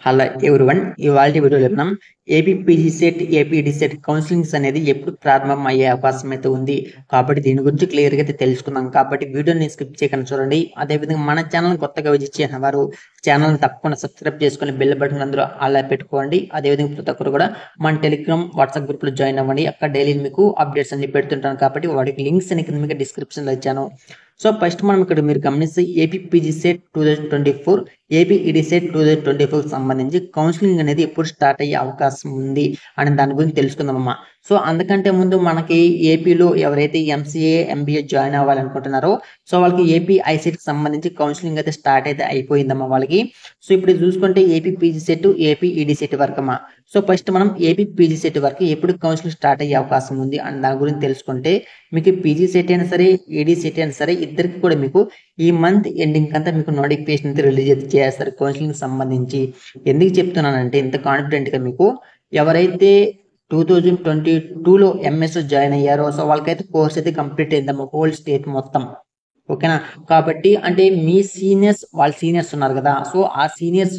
Hello everyone, ఇవాళ వీడియోలో మనం ఏపీపీజీ సెట్ ఏపీఈడి సెట్ కౌన్సిలింగ్స్ అనేది ఎప్పుడు ప్రారంభం అయ్యే అవకాశం అయితే ఉంది. కాబట్టి దీని గురించి క్లియర్గా అయితే తెలుసుకుందాం. కాబట్టి వీడియోని స్కిప్ చేయకుండా చూడండి. అదేవిధంగా మన ఛానల్ కొత్తగా విజిట్ చేసిన వారు ఛానల్ తప్పకుండా సబ్స్క్రైబ్ చేసుకుని బెల్ బటన్ అందరూ అలా పెట్టుకోండి. అదేవిధంగా ప్రతి ఒక్కరు కూడా మన టెలిగ్రామ్ వాట్సాప్ గ్రూప్లో జాయిన్ అవ్వండి. అక్కడ డైలీ మీకు అప్డేట్స్ అన్ని పెడుతుంటాను. కాబట్టి వాటికి లింక్స్ అని కింద మీకు డిస్క్రిప్షన్లో ఇచ్చాను. సో ఫస్ట్ మనం ఇక్కడ మీరు గమనిస్తే ఏపీపీజీ సెట్ 2024 ఏపీఈడి సెట్ 2024 సంబంధించి కౌన్సిలింగ్ అనేది ఎప్పుడు స్టార్ట్ అయ్యే అవకాశం ఉంది అని దాని గురించి తెలుసుకుందామమ్మా. సో అందుకంటే ముందు మనకి ఏపీలో ఎవరైతే ఎంసీఏ ఎంబీఏ జాయిన్ అవ్వాలనుకుంటున్నారో సో వాళ్ళకి ఏపీ ఐసెట్కి సంబంధించి కౌన్సిలింగ్ అయితే స్టార్ట్ అయితే అయిపోయిందమ్మా వాళ్ళకి. సో ఇప్పుడు చూసుకుంటే ఏపీ పీజీ సెట్ ఏపీ ఈడి సెట్ వరకు అమ్మా. సో ఫస్ట్ మనం ఏపీ పీజీ సెట్ వరకు ఎప్పుడు కౌన్సిలింగ్ స్టార్ట్ అయ్యే అవకాశం ఉంది అని దాని గురించి తెలుసుకుంటే మీకు పీజీ సెట్ అయినా సరే ఈడీ సెట్ అయినా సరే ఇద్దరికి కూడా మీకు ఈ మంత్ ఎండింగ్ అంతా మీకు నోటిఫికేషన్ అయితే రిలీజ్ అయితే చేస్తారు కౌన్సిలింగ్ సంబంధించి. ఎందుకు చెప్తున్నానంటే ఇంత కాన్ఫిడెంట్గా మీకు ఎవరైతే 2022లో ఎంఎస్ జాయిన్ అయ్యారో సో వాళ్ళకైతే కోర్స్ అయితే కంప్లీట్ అయిందమ్మా హోల్ స్టేట్ మొత్తం. ఓకేనా? కాబట్టి అంటే మీ సీనియర్స్ వాళ్ళ సీనియర్స్ ఉన్నారు కదా, సో ఆ సీనియర్స్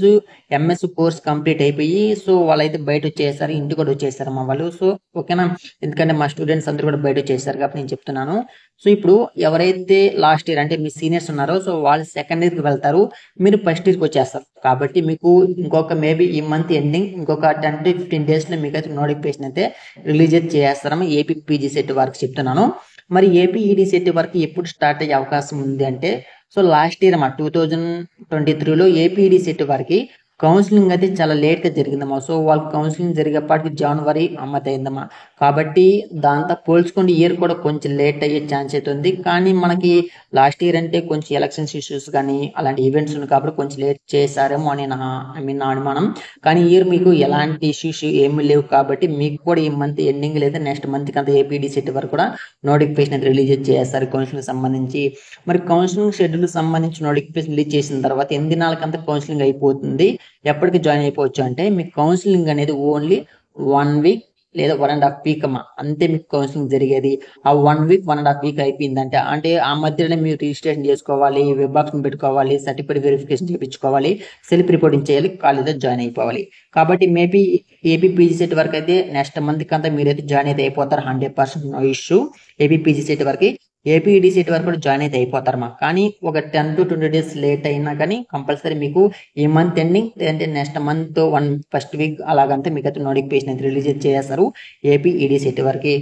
ఎంఎస్ కోర్స్ కంప్లీట్ అయిపోయి సో వాళ్ళైతే బయట వచ్చేసారు, ఇంటికి కూడా వచ్చేసారు మా వాళ్ళు. సో ఓకేనా, ఎందుకంటే మా స్టూడెంట్స్ అందరూ కూడా బయట వచ్చేసారు కాబట్టి నేను చెప్తున్నాను. సో ఇప్పుడు ఎవరైతే లాస్ట్ ఇయర్ అంటే మీ సీనియర్స్ ఉన్నారో సో వాళ్ళు సెకండ్ ఇయర్కి వెళ్తారు, మీరు ఫస్ట్ ఇయర్కి వచ్చేస్తారు. కాబట్టి మీకు ఇంకొక మేబీ ఈ మంత్ ఎండింగ్ ఇంకొక 10 to 15 డేస్లో మీకు అయితే నోటిఫికేషన్ అయితే రిలీజ్ అయితే చేస్తారమ్మా ఏపీ పీజీ సెట్ వరకు చెప్తున్నాను. మరి ఏపీఈడి సెట్ వరకు ఎప్పుడు స్టార్ట్ అయ్యే అవకాశం ఉంది అంటే సో లాస్ట్ ఇయర్ అమ్మా 2023లో ఏపీఈడి సెట్ వరకు కౌన్సిలింగ్ అయితే చాలా లేట్గా జరిగిందమ్మా. సో వాళ్ళకి కౌన్సిలింగ్ జరిగేపాటికి జనవరి అమ్మత అయిందమ్మా. కాబట్టి దాంతో పోల్చుకొని ఇయర్ కూడా కొంచెం లేట్ అయ్యే ఛాన్స్ అయితే ఉంది. కానీ మనకి లాస్ట్ ఇయర్ అంటే కొంచెం ఎలక్షన్స్ ఇష్యూస్ కానీ అలాంటి ఈవెంట్స్ ఉన్నాయి కాబట్టి కొంచెం లేట్ చేశారేమో అని నా అనుమానం. కానీ ఇయర్ మీకు ఎలాంటి ఇష్యూస్ ఏమీ లేవు కాబట్టి మీకు కూడా ఈ మంత్ ఎండింగ్ లేదా నెక్స్ట్ మంత్కి అంతా ఏపీఈడి సెట్ వరకు కూడా నోటిఫికేషన్ అయితే రిలీజ్ చేస్తారు కౌన్సిలింగ్ సంబంధించి. మరి కౌన్సిలింగ్ షెడ్యూల్ సంబంధించి నోటిఫికేషన్ రిలీజ్ చేసిన తర్వాత 8 దినాలకంతా కౌన్సిలింగ్ అయిపోతుంది. ఎప్పటికి జాయిన్ అయిపోవచ్చు అంటే మీకు కౌన్సిలింగ్ అనేది ఓన్లీ 1 వీక్ లేదా 1.5 వీక్ అమ్మా, అంతే మీకు కౌన్సిలింగ్ జరిగేది. ఆ 1 వీక్ 1.5 వీక్ అయిపోయిందంటే అంటే ఆ మధ్యలోనే మీరు రిజిస్ట్రేషన్ చేసుకోవాలి, వెబ్ ఆప్షన్ పెట్టుకోవాలి, సర్టిఫికేట్ వెరిఫికేషన్ చేయించుకోవాలి, సెల్ఫ్ రిపోర్టింగ్ చేయాలి, కాలేజ్లో జాయిన్ అయిపోవాలి. కాబట్టి మేబీ ఏపీ పీజీ సెట్ వరకు అయితే నెక్స్ట్ మంత్కి అంతా మీరైతే జాయిన్ అయితే అయిపోతారు. 100% no issue. AP PG CET వరకు ఏపీఈడి సెట్ వరకు కూడా జాయిన్ అయితే అయిపోతారమ్మా. కానీ ఒక 10 to 20 డేస్ లేట్ అయినా కానీ కంపల్సరీ మీకు ఈ మంత్ ఎండింగ్ లేదంటే నెక్స్ట్ మంత్ ఫస్ట్ వీక్ అలాగంతా మీకు అయితే నోటిఫికేషన్ అయితే రిలీజ్ చేస్తారు ఏపీఈడి సెట్ వరకు.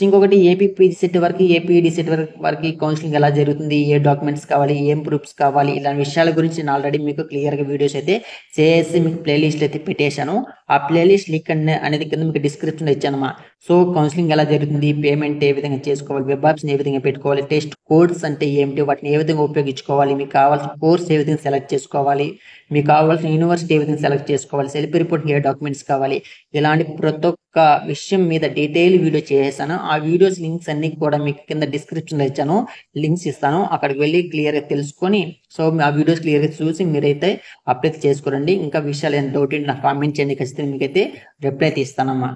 ఇంకొకటి ఏపీ పీజీ సెట్ వరకు ఏపీఈడి సెట్ వరకు కౌన్సిలింగ్ ఎలా జరుగుతుంది, ఏ డాక్యుమెంట్స్ కావాలి, ఏం ప్రూఫ్స్ కావాలి, ఇలాంటి విషయాల గురించి నేను ఆల్రెడీ మీకు క్లియర్గా వీడియోస్ అయితే చేసి మీకు ప్లేలిస్ట్ అయితే పెట్టేశాను. ఆ ప్లేలిస్ట్ లింక్ అనేది కింద మీకు డిస్క్రిప్షన్లో ఇచ్చానమ్మా. సో కౌన్సిలింగ్ ఎలా జరుగుతుంది, పేమెంట్ ఏ విధంగా చేసుకోవాలి, వెబ్ ఆప్షన్ ఏ విధంగా పెట్టుకోవాలి, టెస్ట్ కోడ్స్ అంటే ఏమిటి, వాటిని ఏ విధంగా ఉపయోగించుకోవాలి, మీకు కావాల్సిన కోర్స్ ఏ విధంగా సెలెక్ట్ చేసుకోవాలి, మీకు కావాల్సిన యూనివర్సిటీ ఏ విధంగా సెలెక్ట్ చేసుకోవాలి, సెల్ఫ్ రిపోర్ట్ ఏ డాక్యుమెంట్స్ కావాలి, ఇలాంటి ప్రతి ఒక్క విషయం మీద డీటెయిల్ వీడియో చేశాను. ఆ వీడియోస్ లింక్స్ అన్ని కూడా మీకు కింద డిస్క్రిప్షన్లో ఇచ్చాను, లింక్స్ ఇస్తాను, అక్కడికి వెళ్ళి క్లియర్గా తెలుసుకొని సో ఆ వీడియోస్ క్లియర్గా చూసి మీరైతే అప్లై చేసుకోరండి. ఇంకా విషయాలు ఏమైనా డౌట్ ఏంటి నాకు కామెంట్ చేయండి, ఖచ్చితంగా మీకైతే రిప్లై అయితే ఇస్తానమ్మా.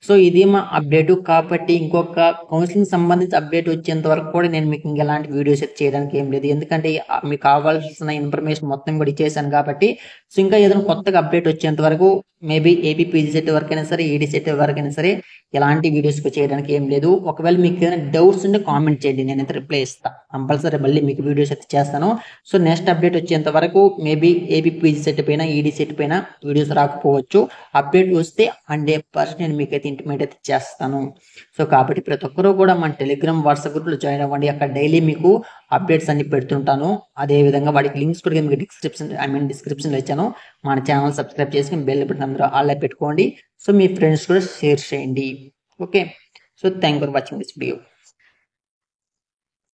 సో ఇది మా అప్డేట్. కాబట్టి ఇంకొక కౌన్సిలింగ్ సంబంధించి అప్డేట్ వచ్చేంత వరకు కూడా నేను మీకు ఇంకెలాంటి వీడియోస్ అయితే చేయడానికి ఏం లేదు, ఎందుకంటే మీకు కావాల్సిన ఇన్ఫర్మేషన్ మొత్తం కూడా ఇచ్చేసాను కాబట్టి. సో ఇంకా ఏదైనా కొత్తగా అప్డేట్ వచ్చేంత వరకు మేబీ ఏపీ పీజీ సెట్ వరకైనా సరే ఈడీ సెట్ వరకైనా సరే ఎలాంటి వీడియోస్ చేయడానికి ఏం లేదు. ఒకవేళ మీకు ఏదైనా డౌట్స్ ఉంటే కామెంట్ చేయండి, నేనైతే రిప్లై ఇస్తాను కంపల్సరీ, మళ్ళీ మీకు వీడియోస్ అయితే చేస్తాను. సో నెక్స్ట్ అప్డేట్ వచ్చేంత వరకు మేబీ ఏపీ పీజీ సెట్ పైన ఈడీ సెట్ పైన వీడియోస్ రాకపోవచ్చు. అప్డేట్ వస్తే 100% నేను మీకైతే ఇంటిమేట్ అయితే చేస్తాను. సో కాబట్టి ప్రతి ఒక్కరూ కూడా మన టెలిగ్రామ్ వాట్సాప్ గ్రూప్లో జాయిన్ అవ్వండి, అక్కడ డైలీ మీకు అప్డేట్స్ అన్ని పెడుతుంటాను. అదేవిధంగా వాటికి లింక్స్ కూడా మీకు డిస్క్రిప్షన్లో ఇచ్చాను. మన ఛానల్ సబ్స్క్రైబ్ చేసుకుని బెల్ బటన్ అందరూ ఆల్ పెట్టుకోండి. సో మీ ఫ్రెండ్స్ కూడా షేర్ చేయండి. Okay, so thank for watching this video.